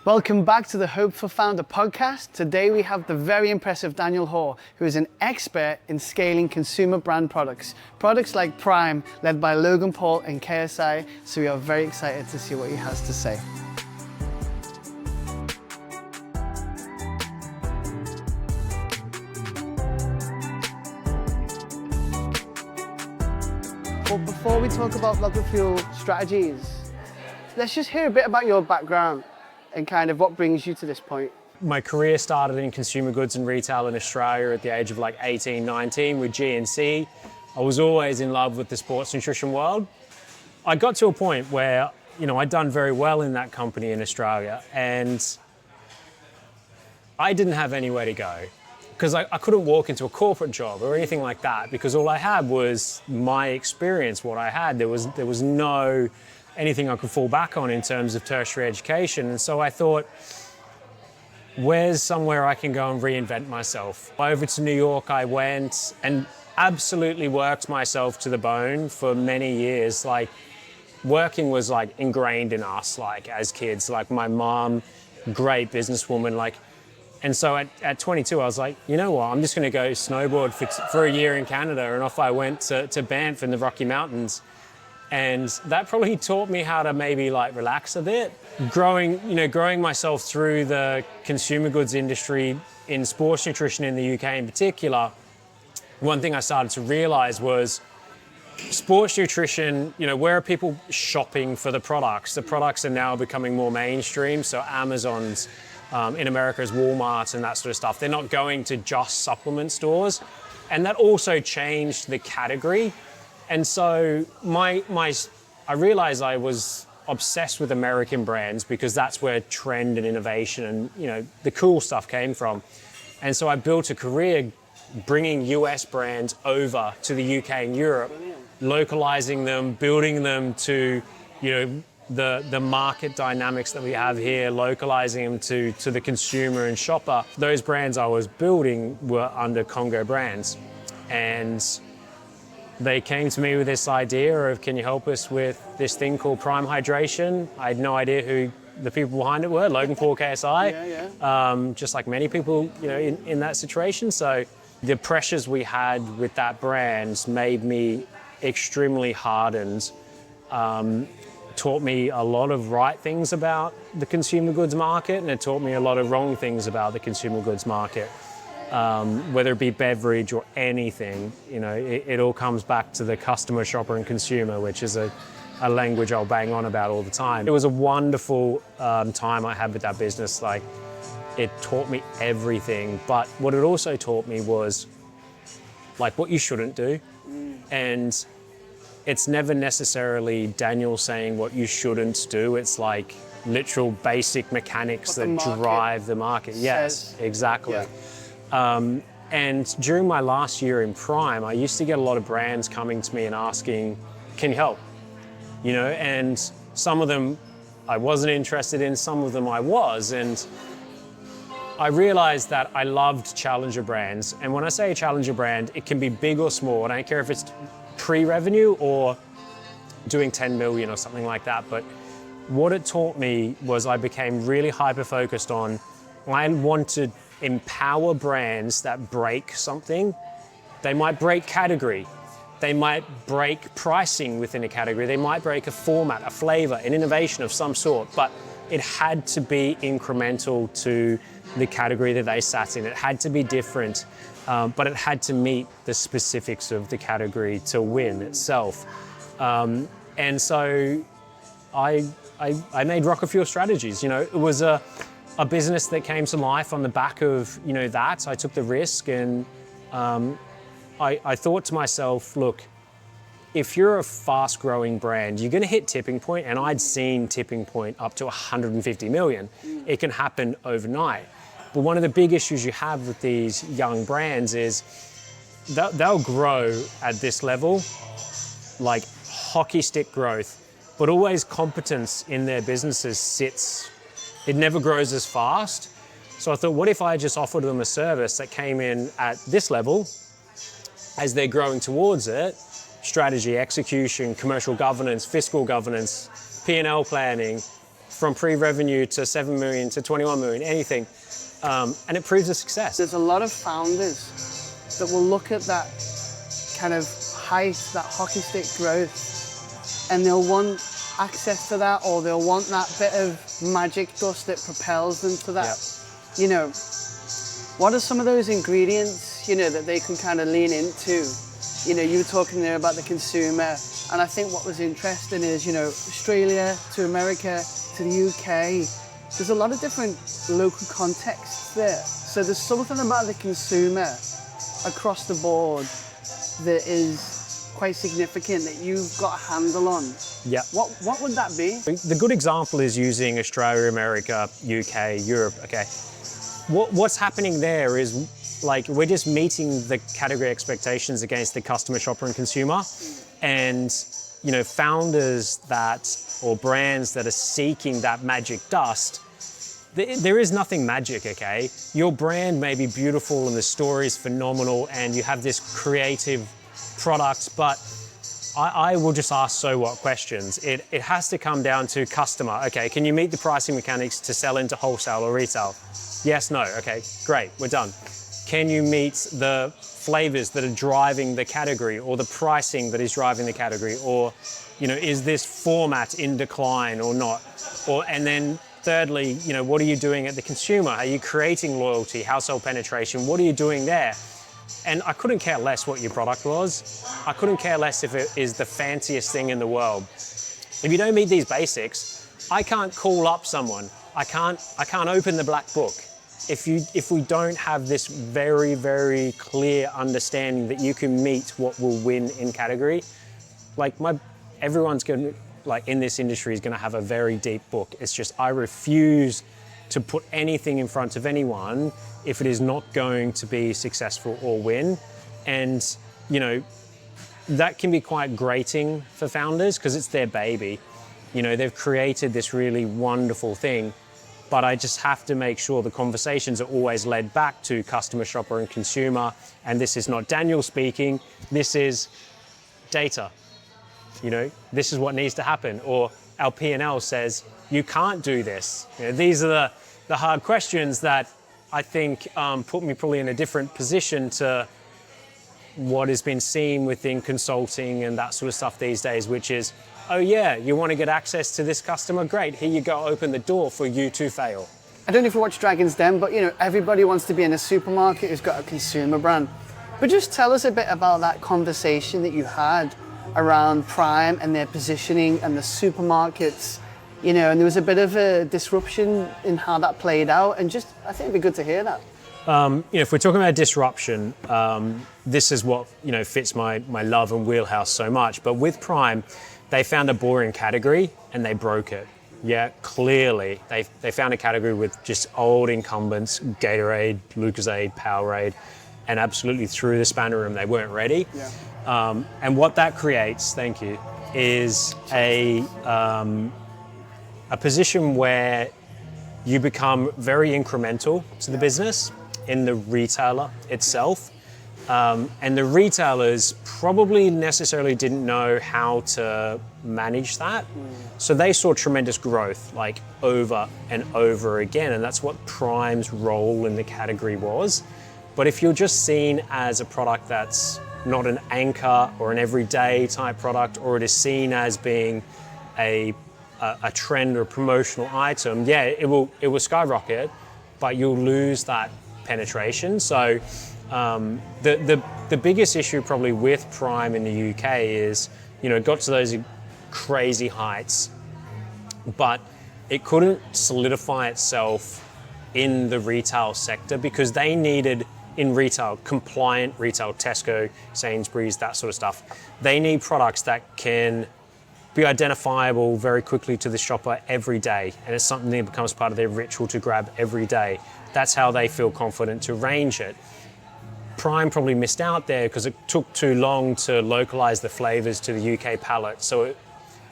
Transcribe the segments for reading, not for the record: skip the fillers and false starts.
Welcome back to the Hope for Founder podcast. Today we have the very impressive Daniel Hoare, who is an expert in scaling consumer brand products. Products like Prime, led by Logan, Paul and KSI. So we are very excited to see what he has to say. But before we talk about Rocketfuel Strategies, let's just hear a bit about your background and kind of what brings you to this point. My career started in consumer goods and retail in Australia at the age of like 18, 19 with GNC. I was always in love with the sports nutrition world. I got to a point where, I'd done very well in that company in Australia and I didn't have anywhere to go because I couldn't walk into a corporate job or anything like that because all I had was my experience, what I had. There was no anything I could fall back on in terms of tertiary education. And so I thought, where's somewhere I can go and reinvent myself? Over to New York I went and absolutely worked myself to the bone for many years. Like, working was like ingrained in us, like as kids. Like my mom, great businesswoman, and so at 22 I was like, you know what, I'm just gonna go snowboard for a year in Canada. And off I went to Banff in the Rocky Mountains. And that probably taught me how to maybe relax a bit. Growing myself through the consumer goods industry in sports nutrition in the UK in particular, one thing I started to realize was sports nutrition, where are people shopping for the products? The products are now becoming more mainstream. So Amazon's in America is Walmart and that sort of stuff. They're not going to just supplement stores. And that also changed the category. And so I realized I was obsessed with American brands because that's where trend and innovation and the cool stuff came from. And so I built a career bringing US brands over to the UK and Europe, localizing them, building them to the market dynamics that we have here, localizing them to the consumer and shopper. Those brands I was building were under Congo Brands, and they came to me with this idea of, can you help us with this thing called Prime Hydration? I had no idea who the people behind it were, Logan, Paul, KSI, just like many people in that situation. So the pressures we had with that brand made me extremely hardened, taught me a lot of right things about the consumer goods market, and it taught me a lot of wrong things about the consumer goods market. Whether it be beverage or anything, it all comes back to the customer, shopper and consumer, which is a language I'll bang on about all the time. It was a wonderful time I had with that business. It taught me everything, but what it also taught me was what you shouldn't do. And it's never necessarily Daniel saying what you shouldn't do. It's literal basic mechanics that drive the market. Yes, exactly. Yeah. And during my last year in Prime, I used to get a lot of brands coming to me and asking, can you help? And some of them I wasn't interested in, some of them I was. And I realized that I loved challenger brands. And when I say a challenger brand, it can be big or small. I don't care if it's pre-revenue or doing 10 million or something like that. But what it taught me was I became really hyper-focused on, I wanted empower brands that break something. They might break category. They might break pricing within a category. They might break a format, a flavor, an innovation of some sort, but it had to be incremental to the category that they sat in. It had to be different, but it had to meet the specifics of the category to win itself. And so I made Rocketfuel Strategies. It was a business that came to life on the back of that. I took the risk, and I thought to myself, look, if you're a fast-growing brand, you're going to hit tipping point, and I'd seen tipping point up to 150 million. It can happen overnight. But one of the big issues you have with these young brands is they'll grow at this level, like hockey stick growth, but always competence in their businesses sits. It never grows as fast. So I thought, what if I just offered them a service that came in at this level as they're growing towards it? Strategy, execution, commercial governance, fiscal governance, P&L planning, from pre-revenue to 7 million to 21 million, anything. And it proves a success. There's a lot of founders that will look at that kind of height, that hockey stick growth, and they'll want access to that, or they'll want that bit of magic dust that propels them to that. Yep. You know, what are some of those ingredients, you know, that they can kind of lean into? You know, you were talking there about the consumer, and I think what was interesting is, you know, Australia to America to the UK, there's a lot of different local contexts there. So there's something about the consumer across the board that is quite significant that you've got a handle on. Yeah. What would that be? The good example is using Australia, America, UK, Europe, okay. What's happening there is, like, we're just meeting the category expectations against the customer, shopper, and consumer. And, you know, founders or brands that are seeking that magic dust, there is nothing magic, okay? Your brand may be beautiful and the story is phenomenal and you have this creative product, but I will just ask so what questions. It has to come down to customer. Okay, can you meet the pricing mechanics to sell into wholesale or retail? Yes, no, okay, great, we're done. Can you meet the flavors that are driving the category, or the pricing that is driving the category? Or, you know, is this format in decline or not? And then thirdly, you know, what are you doing at the consumer? Are you creating loyalty, household penetration? What are you doing there? And I couldn't care less what your product was. I couldn't care less if it is the fanciest thing in the world. If you don't meet these basics, I can't call up someone. I can't open the black book. If we don't have this very, very clear understanding that you can meet what will win in category, like everyone's going to, like, in this industry is going to have a very deep book. It's just, I refuse to put anything in front of anyone if it is not going to be successful or win. And, you know, that can be quite grating for founders because it's their baby. You know, they've created this really wonderful thing, but I just have to make sure the conversations are always led back to customer, shopper, and consumer. And this is not Daniel speaking, this is data. You know, this is what needs to happen. Or our P&L says, you can't do this. You know, these are the hard questions that I think put me probably in a different position to what has been seen within consulting and that sort of stuff these days, which is, oh yeah, you want to get access to this customer? Great, here you go, open the door for you to fail. I don't know if you watch Dragon's Den, but, you know, everybody wants to be in a supermarket who's got a consumer brand. But just tell us a bit about that conversation that you had around Prime and their positioning and the supermarkets, you know, and there was a bit of a disruption in how that played out, and just, I think it'd be good to hear that. You know, if we're talking about disruption, this is what, you know, fits my love and wheelhouse so much. But with Prime, they found a boring category and they broke it. Yeah, clearly. They found a category with just old incumbents, Gatorade, Lucozade, Powerade, and absolutely threw the spanner room. They weren't ready. Yeah. And what that creates, thank you, is a position where you become very incremental to the business in the retailer itself. And the retailers probably necessarily didn't know how to manage that. So they saw tremendous growth, like, over and over again. And that's what Prime's role in the category was. But if you're just seen as a product that's not an anchor or an everyday type product, or it is seen as being a trend or a promotional item, yeah, it will skyrocket, but you'll lose that penetration. So the biggest issue probably with Prime in the UK is, you know, it got to those crazy heights, but it couldn't solidify itself in the retail sector because they needed, in retail, compliant retail, Tesco, Sainsbury's, that sort of stuff. They need products that can be identifiable very quickly to the shopper every day, and it's something that becomes part of their ritual to grab every day. That's how they feel confident to range it. Prime probably missed out there because it took too long to localize the flavors to the UK palate. So, you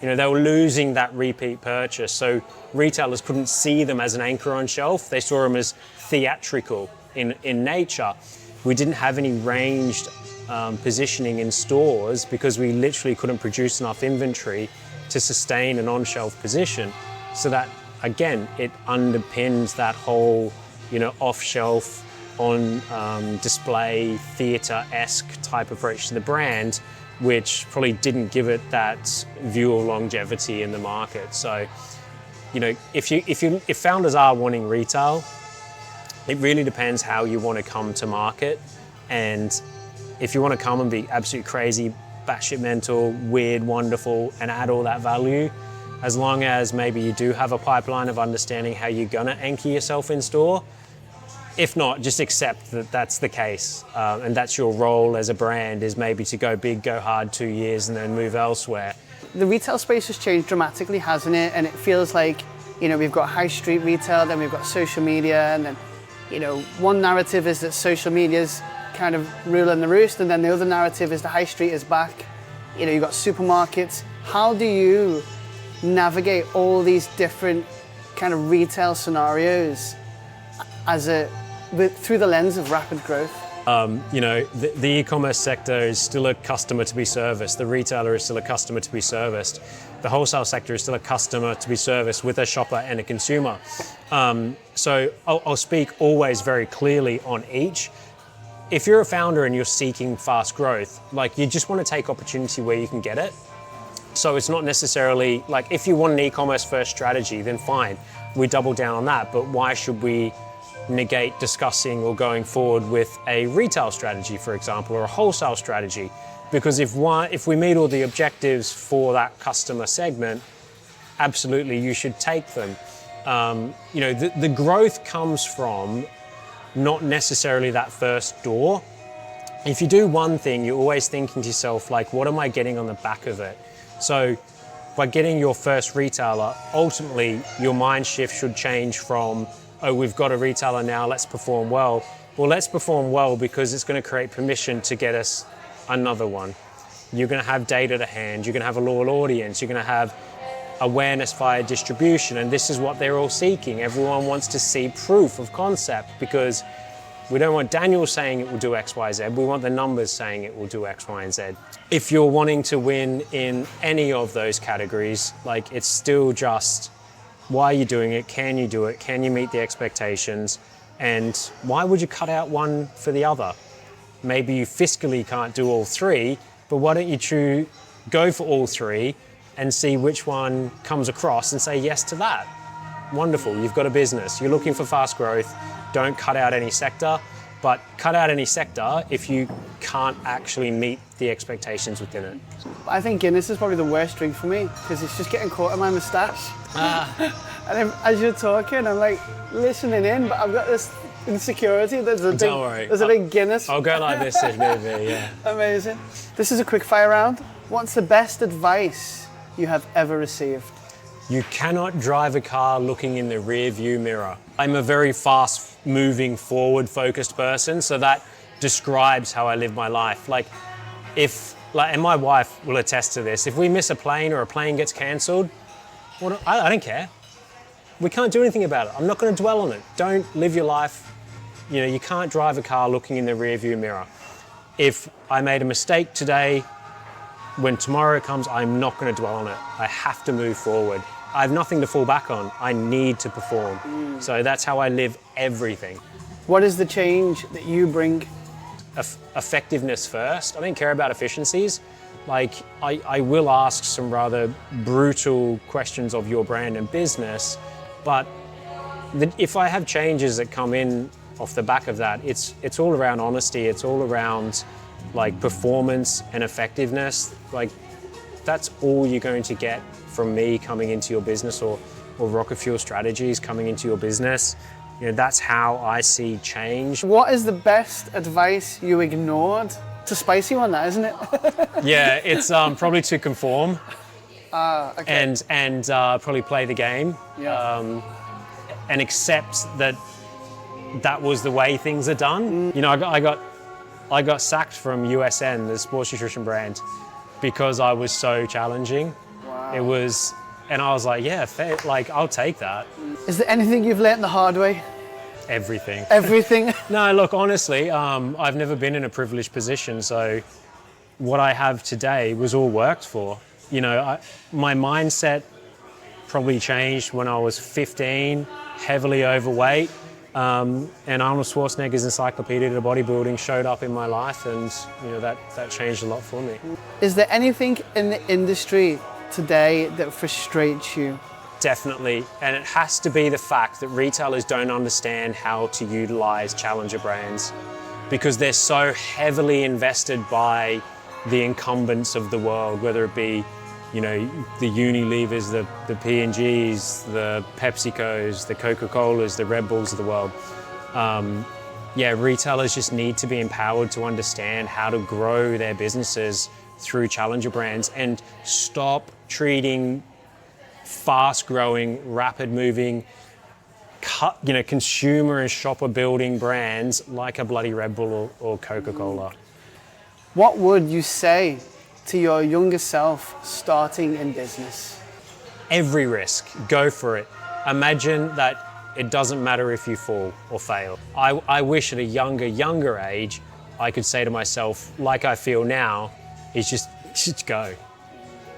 know, they were losing that repeat purchase. So retailers couldn't see them as an anchor on shelf. They saw them as theatrical in nature. We didn't have any ranged positioning in stores because we literally couldn't produce enough inventory to sustain an on-shelf position. So that again, it underpins that whole, off-shelf, on display, theatre-esque type approach to the brand, which probably didn't give it that view of longevity in the market. So, if founders are wanting retail, it really depends how you want to come to market. And if you want to come and be absolutely crazy, batshit mental, weird, wonderful, and add all that value, as long as maybe you do have a pipeline of understanding how you're gonna anchor yourself in store. If not, just accept that that's the case, and that's your role as a brand, is maybe to go big, go hard 2 years and then move elsewhere. The retail space has changed dramatically, hasn't it? And it feels like, we've got high street retail, then we've got social media, and then, one narrative is that social media's kind of ruling the roost, and then the other narrative is the high street is back. You've got supermarkets. How do you navigate all these different kind of retail scenarios through the lens of rapid growth? The e-commerce sector is still a customer to be serviced. The retailer is still a customer to be serviced. The wholesale sector is still a customer to be serviced with a shopper and a consumer. So I'll speak always very clearly on each. If you're a founder and you're seeking fast growth, you just want to take opportunity where you can get it. So it's not necessarily if you want an e-commerce first strategy, then fine, we double down on that. But why should we negate discussing or going forward with a retail strategy, for example, or a wholesale strategy? Because if we meet all the objectives for that customer segment, absolutely you should take them. The growth comes from not necessarily that first door. If you do one thing, you're always thinking to yourself, what am I getting on the back of it? So by getting your first retailer, ultimately your mind shift should change from, oh, we've got a retailer now, let's perform well. Well, let's perform well because it's going to create permission to get us another one. You're going to have data to hand, you're going to have a loyal audience, you're going to have awareness via distribution, and this is what they're all seeking. Everyone wants to see proof of concept, because we don't want Daniel saying it will do X, Y, Z, we want the numbers saying it will do X, Y, and Z. If you're wanting to win in any of those categories, it's still just, why are you doing it? Can you do it? Can you meet the expectations? And why would you cut out one for the other? Maybe you fiscally can't do all three, but why don't you go for all three and see which one comes across and say yes to that? Wonderful, you've got a business. You're looking for fast growth. Don't cut out any sector, but cut out any sector if you can't actually meet the expectations within it. I think Guinness is probably the worst drink for me, because it's just getting caught in my moustache. And as you're talking, I'm listening in, but I've got this insecurity. Don't worry. There's a big Guinness. I'll go like this if need be, yeah. Amazing. This is a quick fire round. What's the best advice you have ever received? You cannot drive a car looking in the rear view mirror. I'm a very fast moving, forward focused person, so that describes how I live my life. And my wife will attest to this, if we miss a plane or a plane gets cancelled, I don't care. We can't do anything about it. I'm not going to dwell on it. Don't live your life. You can't drive a car looking in the rear view mirror. If I made a mistake today, when tomorrow comes, I'm not going to dwell on it. I have to move forward. I have nothing to fall back on. I need to perform. So that's how I live everything. What is the change that you bring? Effectiveness first. I don't care about efficiencies. I will ask some rather brutal questions of your brand and business, but if I have changes that come in off the back of that, it's all around honesty. It's all around performance and effectiveness. That's all you're going to get from me coming into your business, or Rocketfuel Strategies coming into your business. That's how I see change. What is the best advice you ignored? It's a spicy one, that, isn't it? Yeah, it's probably to conform. Okay. And probably play the game. Yeah. And accept that was the way things are done. I got sacked from USN, the sports nutrition brand, because I was so challenging. Wow. It was, and I was like, yeah, fair, I'll take that. Is there anything you've learned the hard way? Everything. Everything? No, look, honestly, I've never been in a privileged position, so what I have today was all worked for. My mindset probably changed when I was 15, heavily overweight. And Arnold Schwarzenegger's Encyclopedia to Bodybuilding showed up in my life, and that changed a lot for me. Is there anything in the industry today that frustrates you? Definitely, and it has to be the fact that retailers don't understand how to utilize challenger brands because they're so heavily invested by the incumbents of the world, whether it be the Unilevers, the P&Gs, the PepsiCos, the Coca-Colas, the Red Bulls of the world. Retailers just need to be empowered to understand how to grow their businesses through challenger brands and stop treating fast-growing, rapid-moving, consumer and shopper-building brands like a bloody Red Bull or Coca-Cola. What would you say to your younger self starting in business? Every risk, go for it. Imagine that it doesn't matter if you fall or fail. I wish at a younger age, I could say to myself, like I feel now, is just go.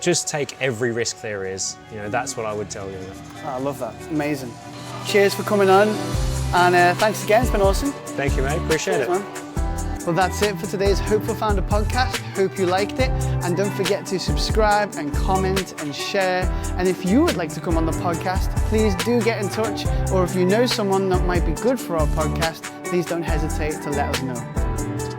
Just take every risk there is. That's what I would tell you. Oh, I love that, amazing. Cheers for coming on, and thanks again, it's been awesome. Thank you, mate, appreciate it. Man. Well, that's it for today's Hopeful Founder podcast. Hope you liked it. And don't forget to subscribe and comment and share. And if you would like to come on the podcast, please do get in touch. Or if you know someone that might be good for our podcast, please don't hesitate to let us know.